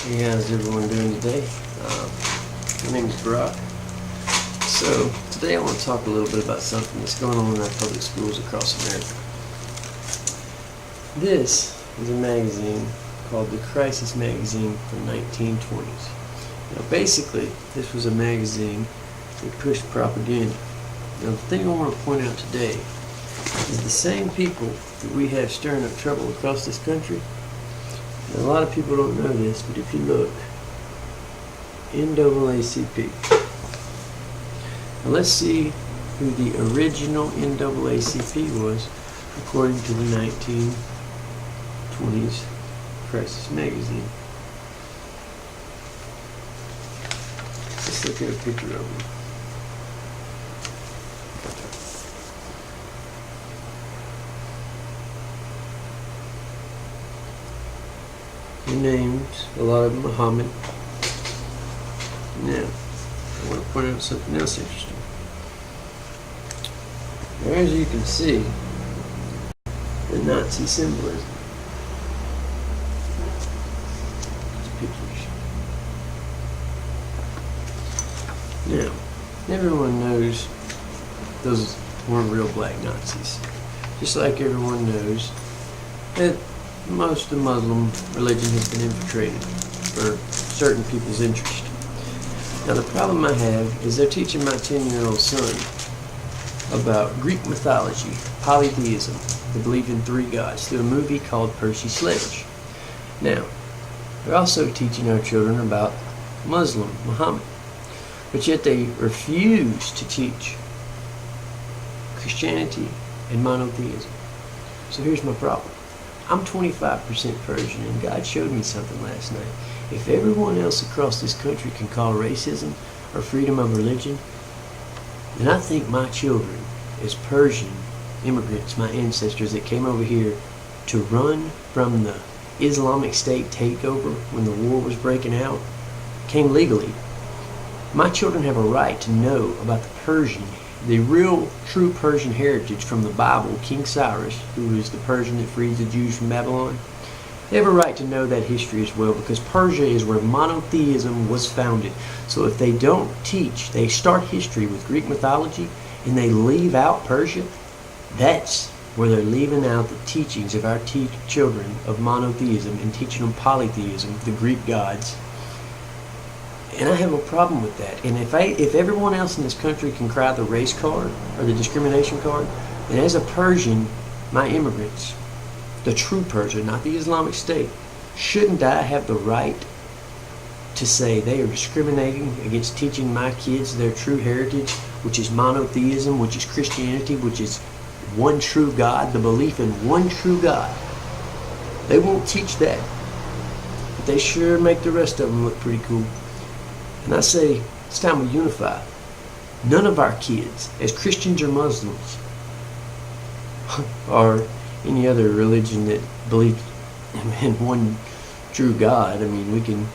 Hey, how's everyone doing today? My name is Brock. So, today I want to talk a little bit about something that's going on in our public schools across America. This is a magazine called the Crisis Magazine from 1920s. Now, basically, this was a magazine that pushed propaganda. Now, the thing I want to point out today is the same people that we have stirring up trouble across this country. Now, a lot of people don't know this, but if you look, NAACP. Now let's see who the original NAACP was according to the 1920s Crisis Magazine. Let's look at a picture of them. He names a lot of Muhammad. Now, I want to point out something else interesting. Now, as you can see, the Nazi symbolism. These pictures. Now, everyone knows those weren't real black Nazis. Just like everyone knows that most of the Muslim religion has been infiltrated for certain people's interest. Now the problem I have is they're teaching my 10-year-old son about Greek mythology, polytheism, the belief in three gods, through a movie called Persian Sledge. Now, they're also teaching our children about Muslim, Muhammad, but yet they refuse to teach Christianity and monotheism. So here's my problem. I'm 25% Persian, and God showed me something last night. If everyone else across this country can call racism or freedom of religion, then I think my children, as Persian immigrants, my ancestors that came over here to run from the Islamic State takeover when the war was breaking out, came legally. My children have a right to know about the Persian, the real, true Persian heritage from the Bible, King Cyrus, who was the Persian that freed the Jews from Babylon. They have a right to know that history as well, because Persia is where monotheism was founded. So if they don't teach, they start history with Greek mythology, and they leave out Persia, that's where they're leaving out the teachings of our children of monotheism and teaching them polytheism, the Greek gods. And I have a problem with that. And if everyone else in this country can cry the race card or the discrimination card, then as a Persian, my immigrants, the true Persia, not the Islamic State, shouldn't I have the right to say they are discriminating against teaching my kids their true heritage, which is monotheism, which is Christianity, which is one true God, the belief in one true God? They won't teach that, but they sure make the rest of them look pretty cool. And I say, it's time we unify. None of our kids, as Christians or Muslims, or any other religion that believes in one true God. I mean, we can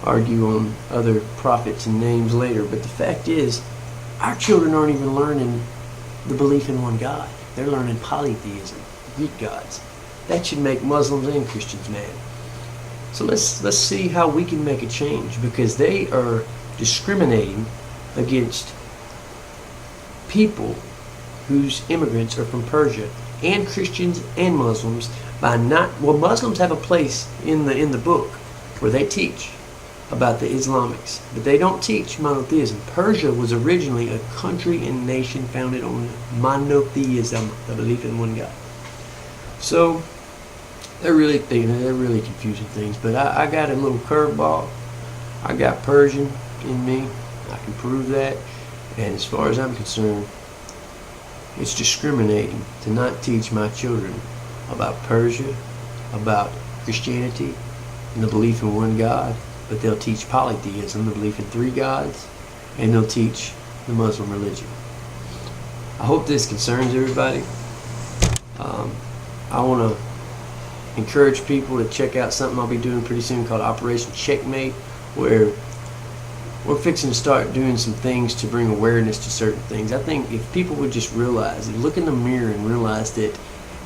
argue on other prophets and names later, but the fact is, our children aren't even learning the belief in one God. They're learning polytheism, Greek gods. That should make Muslims and Christians mad. So let's see how we can make a change, because they are discriminating against people whose immigrants are from Persia, and Christians and Muslims, by not, well, Muslims have a place in the book where they teach about the Islamics, but they don't teach monotheism. Persia was originally a country and nation founded on monotheism, the belief in one God. So they're really confusing things, but I got a little curveball. I got Persian in me. I can prove that. And as far as I'm concerned, it's discriminating to not teach my children about Persia, about Christianity, and the belief in one God, but they'll teach polytheism, the belief in three gods, and they'll teach the Muslim religion. I hope this concerns everybody. I want to encourage people to check out something I'll be doing pretty soon called Operation Checkmate, where we're fixing to start doing some things to bring awareness to certain things. I think if people would just realize, look in the mirror and realize that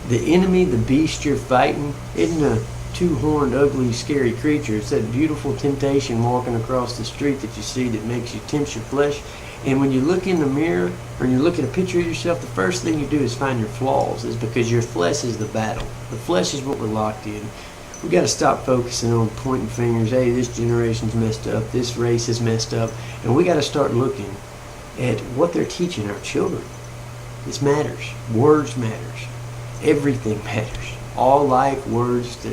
the enemy, the beast you're fighting, isn't two-horned, ugly, scary creature. It's that beautiful temptation walking across the street that you see that makes you tempt your flesh. And when you look in the mirror or you look at a picture of yourself, the first thing you do is find your flaws. Is because your flesh is the battle. The flesh is what we're locked in. We got to stop focusing on pointing fingers. Hey, this generation's messed up. This race is messed up. And we got to start looking at what they're teaching our children. This matters. Words matters. Everything matters. All like words.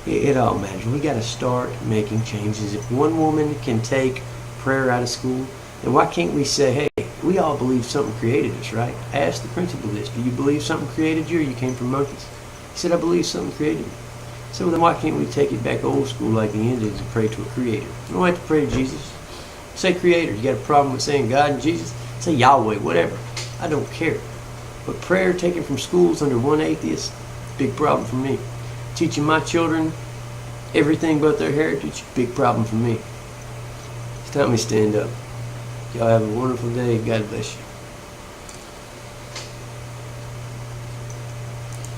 It all matters. We got to start making changes. If one woman can take prayer out of school, then why can't we say, hey, we all believe something created us, right? I asked the principal this. Do you believe something created you, or you came from monkeys? He said, I believe something created me. So then why can't we take it back old school like the Indians and pray to a creator? You don't have to pray to Jesus. Say creator. You got a problem with saying God and Jesus? Say Yahweh, whatever. I don't care. But prayer taken from schools under one atheist, big problem for me. Teaching my children everything but their heritage, big problem for me. It's time we stand up. Y'all have a wonderful day. God bless you.